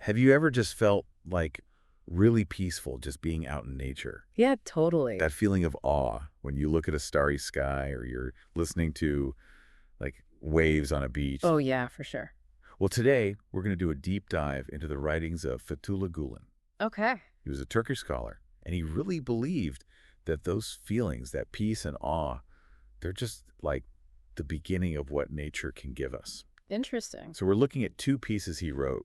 Have you ever just felt like really peaceful just being out in nature? Yeah, totally. That feeling of awe when you look at a starry sky or you're listening to like waves on a beach. Oh, yeah, for sure. Well, today we're going to do a deep dive into the writings of Fethullah Gülen. Okay. He was a Turkish scholar, and he really believed that those feelings, that peace and awe, they're just like the beginning of what nature can give us. Interesting. So we're looking at two pieces he wrote,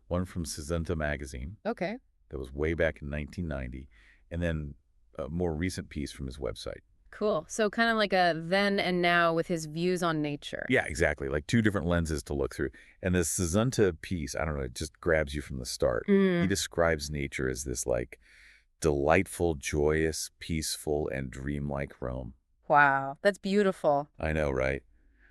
one from Sızıntı magazine Okay. that was way back in 1990, and then a more recent piece from his website. Cool. So kind of like a then and now with his views on nature. Yeah, exactly. Like two different lenses to look through. And the Sızıntı piece, I don't know, it just grabs you from the start. He describes nature as this like delightful, joyous, peaceful, and dreamlike realm. Wow. That's beautiful. I know, right?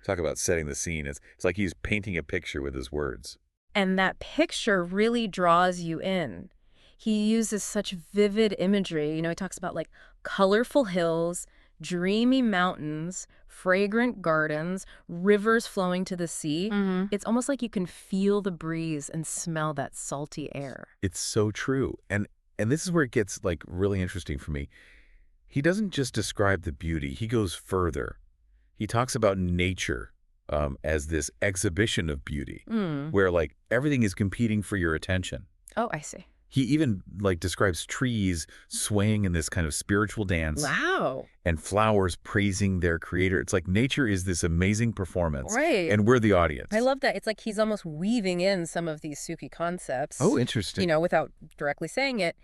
Talk about setting the scene. It's like he's painting a picture with his words. And that picture really draws you in. He uses such vivid imagery. He talks about like colorful hills, dreamy mountains, fragrant gardens, rivers flowing to the sea. It's almost like you can feel the breeze and smell that salty air. It's so true. And this is where it gets like really interesting for me. He doesn't just describe the beauty. He goes further. He talks about nature as this exhibition of beauty where like everything is competing for your attention. Oh, I see. He even like describes trees swaying in this kind of spiritual dance. Wow. And flowers praising their creator. It's like nature is this amazing performance. Right. And we're the audience. I love that. It's like he's almost weaving in some of these Sufi concepts. Oh, interesting. Without directly saying it.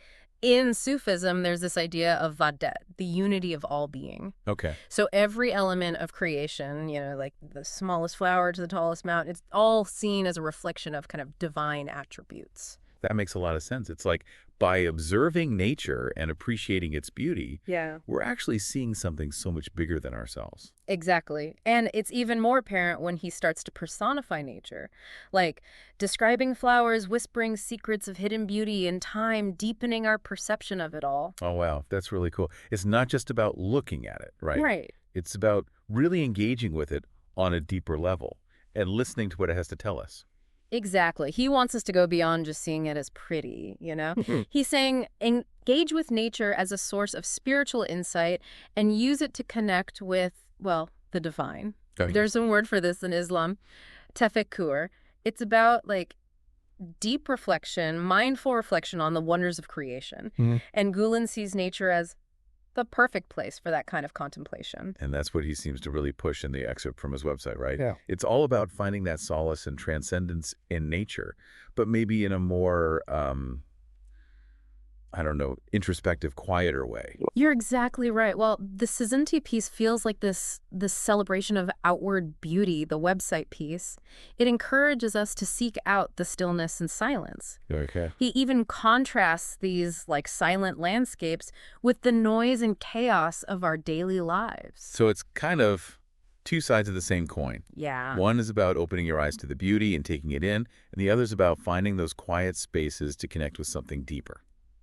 In Sufism, there's this idea of Vahdet, the unity of all being. Okay. So every element of creation, like the smallest flower to the tallest mountain, it's all seen as a reflection of kind of divine attributes. That makes a lot of sense. It's like by observing nature and appreciating its beauty, we're actually seeing something so much bigger than ourselves. Exactly. And it's even more apparent when he starts to personify nature, like describing flowers, whispering secrets of hidden beauty and time, deepening our perception of it all. Oh, wow. That's really cool. It's not just about looking at it, right? Right. It's about really engaging with it on a deeper level and listening to what it has to tell us. Exactly. He wants us to go beyond just seeing it as pretty, He's saying engage with nature as a source of spiritual insight and use it to connect with, well, the divine. Oh, yes. There's a word for this in Islam, tefekkur. It's about like deep reflection, mindful reflection on the wonders of creation. And Gülen sees nature as the perfect place for that kind of contemplation. And that's what he seems to really push in the excerpt from his website, right? Yeah. It's all about finding that solace and transcendence in nature, but maybe in a more, introspective, quieter way. You're exactly right. Well, the Sızıntı piece feels like this celebration of outward beauty, the website piece. It encourages us to seek out the stillness and silence. Okay. He even contrasts these like silent landscapes with the noise and chaos of our daily lives. So it's kind of two sides of the same coin. Yeah. One is about opening your eyes to the beauty and taking it in, and the other is about finding those quiet spaces to connect with something deeper.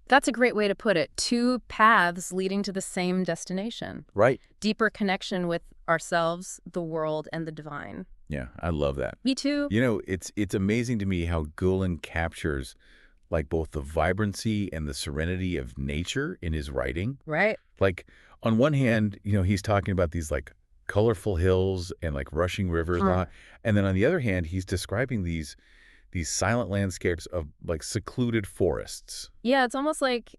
That's a great way to put it. Two paths leading to the same destination. Right. Deeper connection with ourselves, the world, and the divine. Yeah, I love that. Me too. It's amazing to me how Gülen captures like both the vibrancy and the serenity of nature in his writing. Right. Like on one hand, he's talking about these like colorful hills and like rushing rivers. And then on the other hand, he's describing these silent landscapes of like secluded forests. Yeah, it's almost like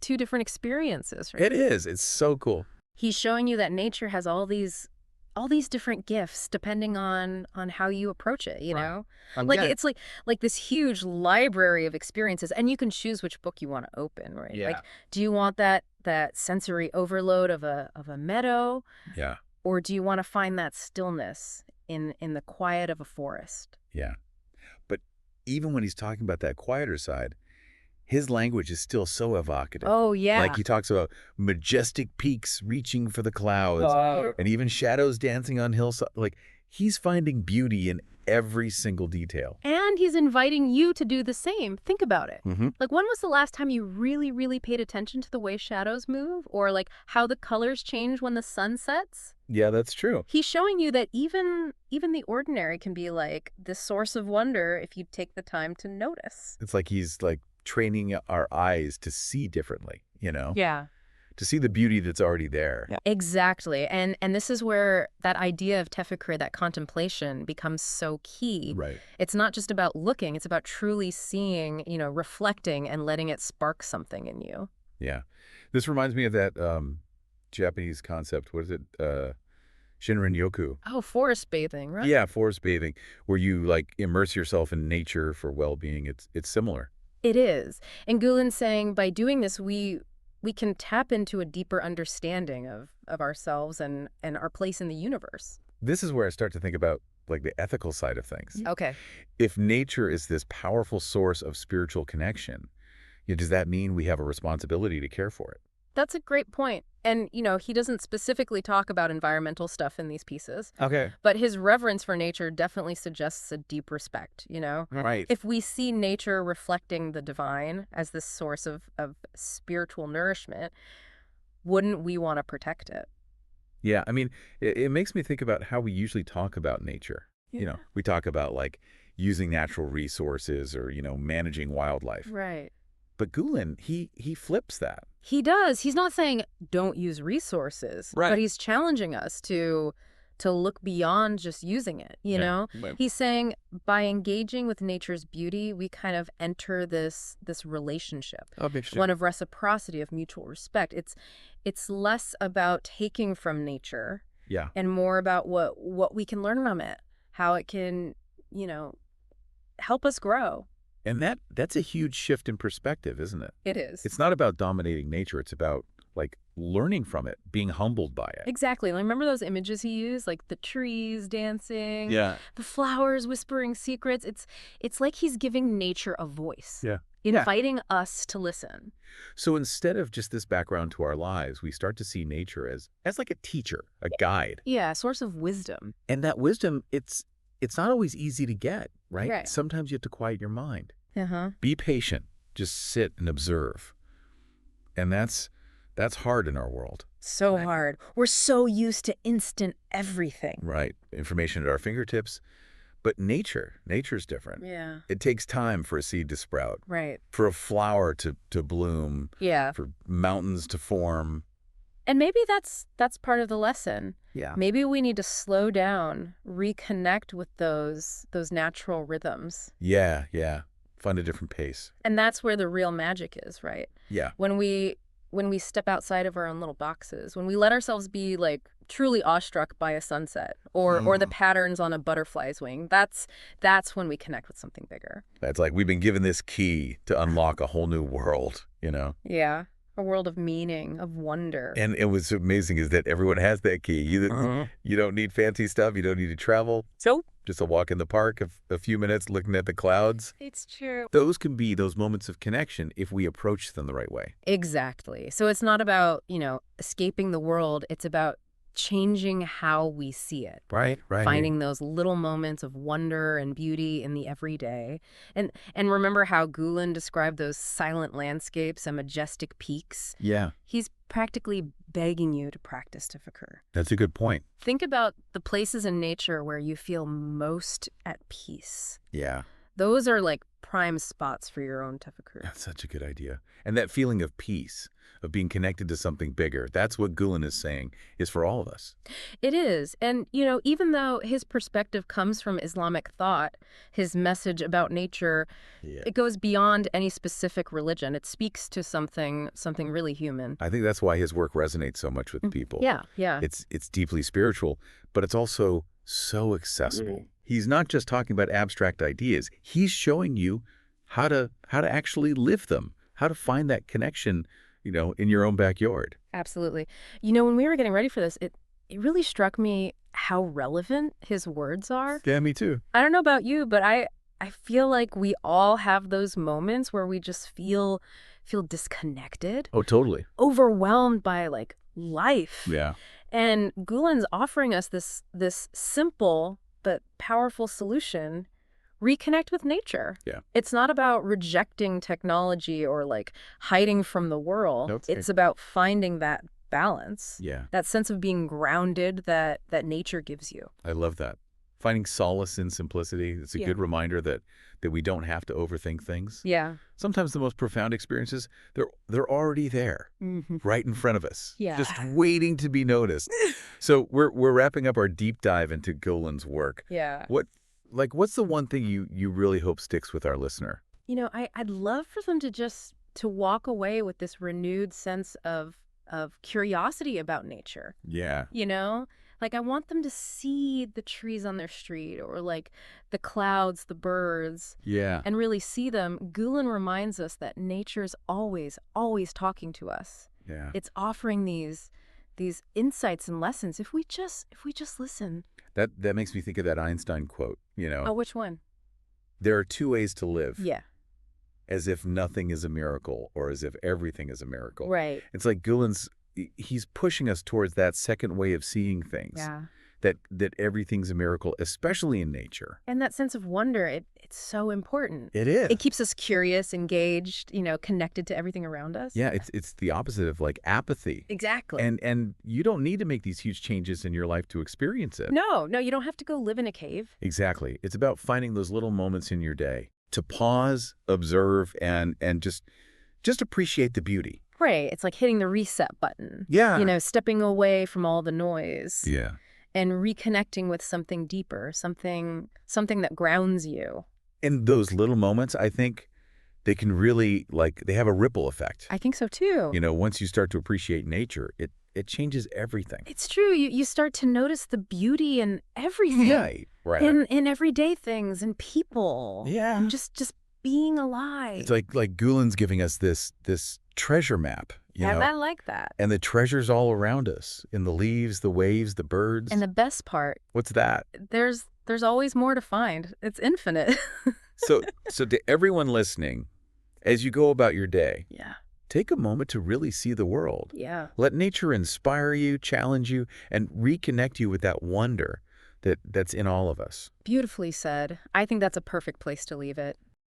two different experiences, right? It is. It's so cool. He's showing you that nature has all these different gifts depending on how you approach it, know? It's like this huge library of experiences, and you can choose which book you want to open, right? Yeah. Like, do you want that sensory overload of a meadow? Yeah. Or do you want to find that stillness in the quiet of a forest? Yeah. But even when he's talking about that quieter side, his language is still so evocative. Oh, yeah. Like he talks about majestic peaks reaching for the clouds and even shadows dancing on hillsides. Like he's finding beauty in every single detail. And he's inviting you to do the same. Think about it. Mm-hmm. Like, when was the last time you really, really paid attention to the way shadows move? Or, like, how the colors change when the sun sets? Yeah, that's true. He's showing you that even the ordinary can be, like, this source of wonder if you take the time to notice. It's like he's, like, training our eyes to see differently, you know? Yeah. To see the beauty that's already there. Yeah. Exactly. And this is where that idea of tefekkür, that contemplation, becomes so key. Right. It's not just about looking. It's about truly seeing, reflecting and letting it spark something in you. Yeah. This reminds me of that Japanese concept. What is it? Shinrin-yoku. Oh, forest bathing, right? Yeah, forest bathing, where you, like, immerse yourself in nature for well-being. It's similar. It is. And Gülen's saying by doing this, we can tap into a deeper understanding of ourselves and our place in the universe. This is where I start to think about, like, the ethical side of things. Okay. If nature is this powerful source of spiritual connection, does that mean we have a responsibility to care for it? That's a great point. And, he doesn't specifically talk about environmental stuff in these pieces. Okay. But his reverence for nature definitely suggests a deep respect, Right. If we see nature reflecting the divine as this source of spiritual nourishment, wouldn't we want to protect it? Yeah, I mean, it makes me think about how we usually talk about nature. Yeah. We talk about, like, using natural resources or, managing wildlife. Right. But Gülen, he flips that. He does. He's not saying don't use resources, Right. but he's challenging us to look beyond just using it, you know? Right. He's saying by engaging with nature's beauty, we kind of enter this relationship, one of reciprocity, of mutual respect. It's less about taking from nature Yeah. and more about what we can learn from it, how it can, help us grow. And that's a huge shift in perspective, isn't it? It is. It's not about dominating nature. It's about, like, learning from it, being humbled by it. Exactly. Like, remember those images he used, like the trees dancing, Yeah. the flowers whispering secrets. It's like he's giving nature a voice. Yeah. Inviting us to listen. So instead of just this background to our lives, we start to see nature as like a teacher, a guide. Yeah, a source of wisdom. And that wisdom, it's not always easy to get, right? Right. Sometimes you have to quiet your mind. Uh-huh. Be patient. Just sit and observe. And that's hard in our world. So hard. We're so used to instant everything. Right. Information at our fingertips. But nature's different. Yeah. It takes time for a seed to sprout, Right. for a flower to bloom, Yeah. for mountains to form. And maybe that's part of the lesson. Yeah. Maybe we need to slow down, reconnect with those natural rhythms. Yeah. Find a different pace. And that's where the real magic is, right? Yeah. When we step outside of our own little boxes, when we let ourselves be, like, truly awestruck by a sunset or the patterns on a butterfly's wing, that's when we connect with something bigger. That's like we've been given this key to unlock a whole new world, Yeah. A world of meaning, of wonder. And what's amazing is that everyone has that key. You don't need fancy stuff. You don't need to travel. So Just a walk in the park, a few minutes looking at the clouds. it's true. Those can be those moments of connection if we approach them the right way. Exactly. So it's not about, escaping the world. It's about changing how we see it. Right. Finding those little moments of wonder and beauty in the everyday. And remember how Gülen described those silent landscapes and majestic peaks? Yeah. He's practically begging you to practice tefekkür. That's a good point. Think about the places in nature where you feel most at peace. Yeah. Those are like prime spots for your own tefekkür. That's such a good idea. And that feeling of peace, of being connected to something bigger, that's what Gülen is saying is for all of us. It is. And, even though his perspective comes from Islamic thought, his message about nature, it goes beyond any specific religion. It speaks to something really human. I think that's why his work resonates so much with people. Yeah. It's deeply spiritual, but it's also so accessible. He's not just talking about abstract ideas. He's showing you how to actually live them, how to find that connection, in your own backyard. Absolutely. When we were getting ready for this, it really struck me how relevant his words are. Yeah, me too. I don't know about you, but I feel like we all have those moments where we just feel disconnected. Oh, totally. Overwhelmed by, like, life. Yeah. And Gülen's offering us this simple but powerful solution: reconnect with nature. Yeah. It's not about rejecting technology or like hiding from the world. Nope. It's about finding that balance, Yeah. that sense of being grounded that nature gives you. I love that. Finding solace in simplicity. It's a Yeah. good reminder that we don't have to overthink things. Yeah. Sometimes the most profound experiences, they're already there, right in front of us, Yeah. just waiting to be noticed. So we're wrapping up our deep dive into Gülen's work. Yeah. What's the one thing you really hope sticks with our listener? I'd love for them to walk away with this renewed sense of curiosity about nature. Yeah. Like, I want them to see the trees on their street, or like the clouds, the birds, Yeah. and really see them. Gülen reminds us that nature's always, always talking to us. Yeah. It's offering these insights and lessons if we just listen. That makes me think of that Einstein quote, Oh, which one? There are two ways to live. Yeah. As if nothing is a miracle, or as if everything is a miracle. Right. It's like he's pushing us towards that second way of seeing things. Yeah. That everything's a miracle, especially in nature. And that sense of wonder, it's so important. It is. It keeps us curious, engaged, connected to everything around us. Yeah, it's the opposite of like apathy. Exactly. And you don't need to make these huge changes in your life to experience it. No, you don't have to go live in a cave. Exactly. It's about finding those little moments in your day to pause, observe, and just appreciate the beauty. Right. It's like hitting the reset button. Yeah. Stepping away from all the noise. Yeah. And reconnecting with something deeper, something that grounds you. In those little moments, I think they can really, they have a ripple effect. I think so too. Once you start to appreciate nature, it changes everything. It's true. You start to notice the beauty in everything. Yeah, right. In everyday things and people. Yeah. And just being alive. It's like Gülen's giving us this treasure map, I like that. And the treasure's all around us, in the leaves, the waves, the birds. And the best part, what's that? There's always more to find. It's infinite. So to everyone listening, as you go about your day, Yeah. take a moment to really see the world. Yeah. Let nature inspire you, challenge you, and reconnect you with that wonder that's in all of us. Beautifully said. I think that's a perfect place to leave it.